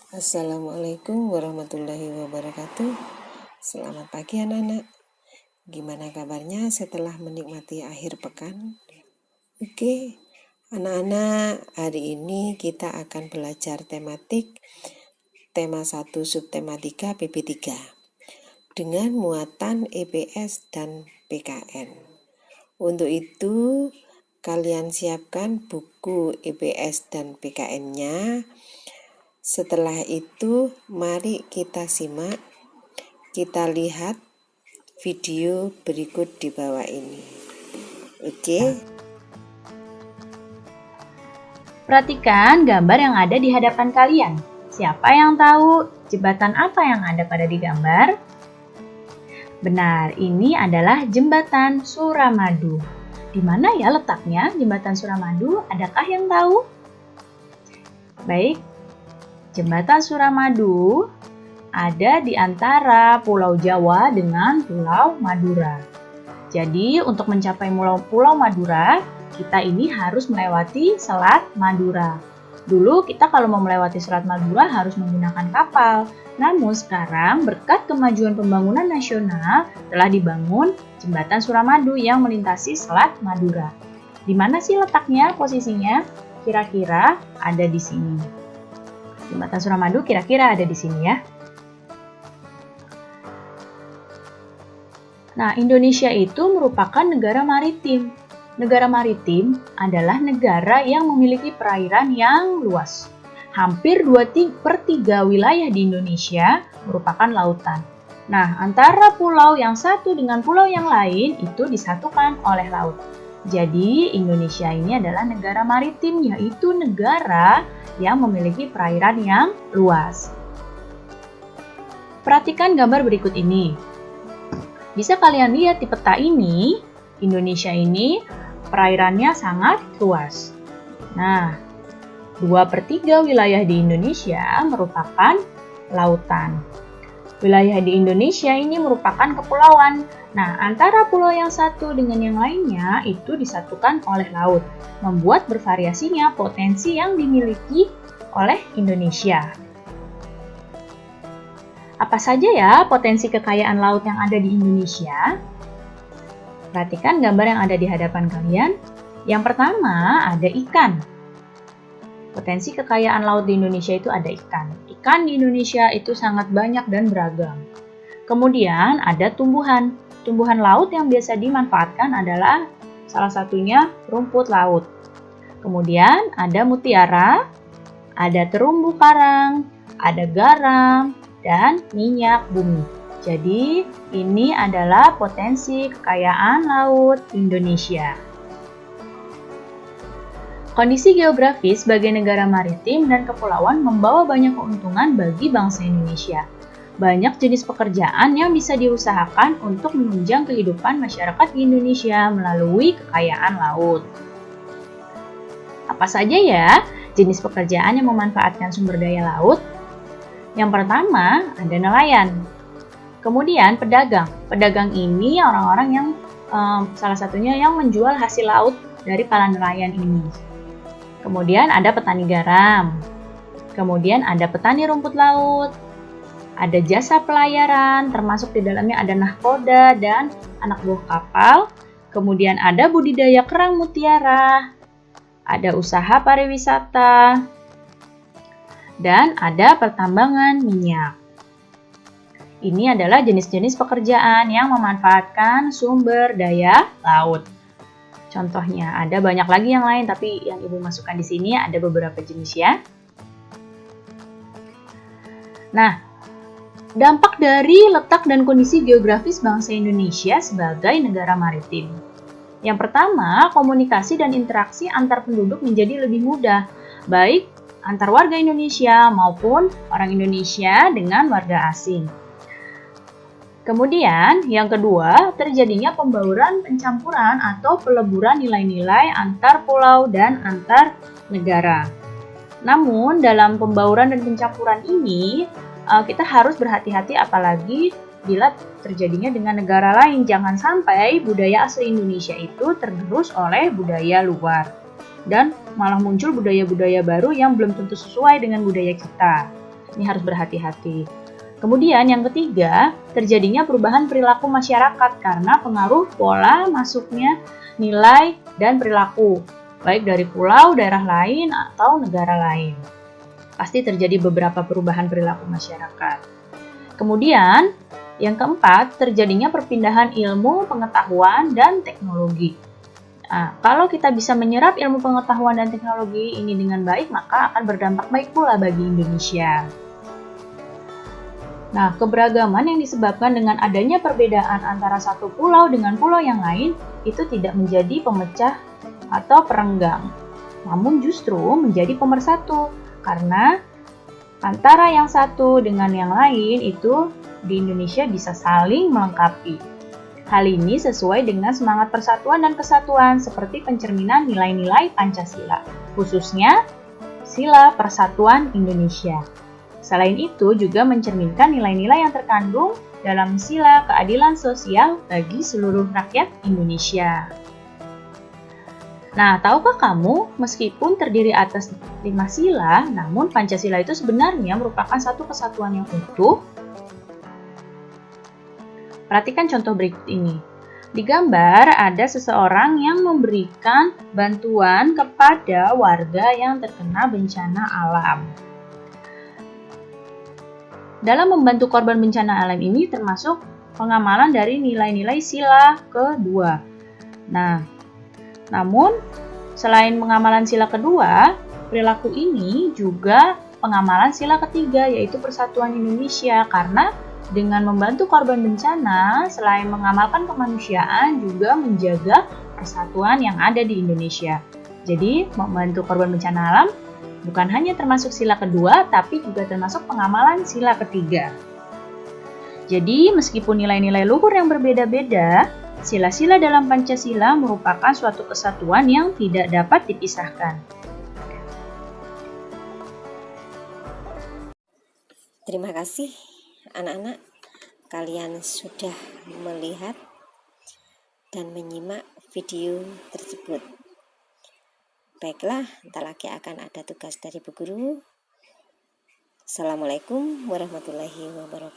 Assalamualaikum warahmatullahi wabarakatuh. Selamat pagi anak-anak. Gimana kabarnya setelah menikmati akhir pekan? Oke, anak-anak, hari ini kita akan belajar tematik tema 1 subtema 3 PP3 dengan muatan EPS dan PKN. Untuk itu, kalian siapkan buku EPS dan PKN-nya. Setelah itu, mari kita simak, kita lihat video berikut di bawah ini. Oke. Perhatikan gambar yang ada di hadapan kalian. Siapa yang tahu jembatan apa yang ada pada di gambar? Benar, ini adalah jembatan Suramadu. Di mana ya letaknya jembatan Suramadu? Adakah yang tahu? Baik, jembatan Suramadu ada di antara Pulau Jawa dengan Pulau Madura. Jadi, untuk mencapai Pulau Madura, kita ini harus melewati Selat Madura. Dulu kita kalau mau melewati Selat Madura harus menggunakan kapal. Namun sekarang berkat kemajuan pembangunan nasional telah dibangun jembatan Suramadu yang melintasi Selat Madura. Di mana sih letaknya, posisinya? Kira-kira ada di sini. Jembatan Suramadu kira-kira ada di sini ya. Nah, Indonesia itu merupakan negara maritim. Negara maritim adalah negara yang memiliki perairan yang luas. Hampir 2/3 wilayah di Indonesia merupakan lautan. Nah, antara pulau yang satu dengan pulau yang lain itu disatukan oleh laut. Jadi, Indonesia ini adalah negara maritim, yaitu negara yang memiliki perairan yang luas. Perhatikan gambar berikut ini. Bisa kalian lihat di peta ini, Indonesia ini perairannya sangat luas. Nah, 2/3 wilayah di Indonesia merupakan lautan. Wilayah di Indonesia ini merupakan kepulauan. Nah, antara pulau yang satu dengan yang lainnya itu disatukan oleh laut, membuat bervariasinya potensi yang dimiliki oleh Indonesia. Apa saja ya potensi kekayaan laut yang ada di Indonesia? Perhatikan gambar yang ada di hadapan kalian. Yang pertama ada ikan. Potensi kekayaan laut di Indonesia itu ada ikan. Ikan di Indonesia itu sangat banyak dan beragam. Kemudian ada tumbuhan. Tumbuhan laut yang biasa dimanfaatkan adalah salah satunya rumput laut. Kemudian ada mutiara, ada terumbu karang, ada garam, dan minyak bumi. Jadi, ini adalah potensi kekayaan laut Indonesia. Kondisi geografis sebagai negara maritim dan kepulauan membawa banyak keuntungan bagi bangsa Indonesia. Banyak jenis pekerjaan yang bisa diusahakan untuk menunjang kehidupan masyarakat di Indonesia melalui kekayaan laut. Apa saja ya jenis pekerjaan yang memanfaatkan sumber daya laut? Yang pertama ada nelayan. Kemudian pedagang. Pedagang ini orang-orang yang salah satunya yang menjual hasil laut dari para nelayan ini. Kemudian ada petani garam. Kemudian ada petani rumput laut. Ada jasa pelayaran, termasuk di dalamnya ada nahkoda dan anak buah kapal. Kemudian ada budidaya kerang mutiara. Ada usaha pariwisata. Dan ada pertambangan minyak. Ini adalah jenis-jenis pekerjaan yang memanfaatkan sumber daya laut. Contohnya, ada banyak lagi yang lain, tapi yang Ibu masukkan di sini ada beberapa jenis ya. Nah, dampak dari letak dan kondisi geografis bangsa Indonesia sebagai negara maritim. Yang pertama, komunikasi dan interaksi antar penduduk menjadi lebih mudah, baik antar warga Indonesia maupun orang Indonesia dengan warga asing. Kemudian, yang kedua, terjadinya pembauran pencampuran atau peleburan nilai-nilai antar pulau dan antar negara. Namun, dalam pembauran dan pencampuran ini, kita harus berhati-hati apalagi bila terjadinya dengan negara lain. Jangan sampai budaya asli Indonesia itu tergerus oleh budaya luar. Dan malah muncul budaya-budaya baru yang belum tentu sesuai dengan budaya kita. Ini harus berhati-hati. Kemudian yang ketiga, terjadinya perubahan perilaku masyarakat karena pengaruh pola masuknya nilai dan perilaku, baik dari pulau, daerah lain, atau negara lain. Pasti terjadi beberapa perubahan perilaku masyarakat. Kemudian, yang keempat, terjadinya perpindahan ilmu, pengetahuan, dan teknologi. Nah, kalau kita bisa menyerap ilmu pengetahuan dan teknologi ini dengan baik, maka akan berdampak baik pula bagi Indonesia. Nah, keberagaman yang disebabkan dengan adanya perbedaan antara satu pulau dengan pulau yang lain itu tidak menjadi pemecah atau perenggang, namun justru menjadi pemersatu karena antara yang satu dengan yang lain itu di Indonesia bisa saling melengkapi. Hal ini sesuai dengan semangat persatuan dan kesatuan seperti pencerminan nilai-nilai Pancasila, khususnya Sila Persatuan Indonesia. Selain itu juga mencerminkan nilai-nilai yang terkandung dalam sila keadilan sosial bagi seluruh rakyat Indonesia. Nah, tahukah kamu, meskipun terdiri atas 5 sila, namun Pancasila itu sebenarnya merupakan satu kesatuan yang utuh? Perhatikan contoh berikut ini. Di gambar ada seseorang yang memberikan bantuan kepada warga yang terkena bencana alam. Dalam membantu korban bencana alam ini termasuk pengamalan dari nilai-nilai sila kedua. Nah, namun selain pengamalan sila kedua, perilaku ini juga pengamalan sila ketiga yaitu persatuan Indonesia karena dengan membantu korban bencana, selain mengamalkan kemanusiaan juga menjaga persatuan yang ada di Indonesia. Jadi, membantu korban bencana alam bukan hanya termasuk sila kedua, tapi juga termasuk pengamalan sila ketiga. Jadi, meskipun nilai-nilai luhur yang berbeda-beda, sila-sila dalam Pancasila merupakan suatu kesatuan yang tidak dapat dipisahkan. Terima kasih anak-anak, kalian sudah melihat dan menyimak video tersebut. Baiklah, entar lagi akan ada tugas dari Bu Guru. Assalamualaikum warahmatullahi wabarakatuh.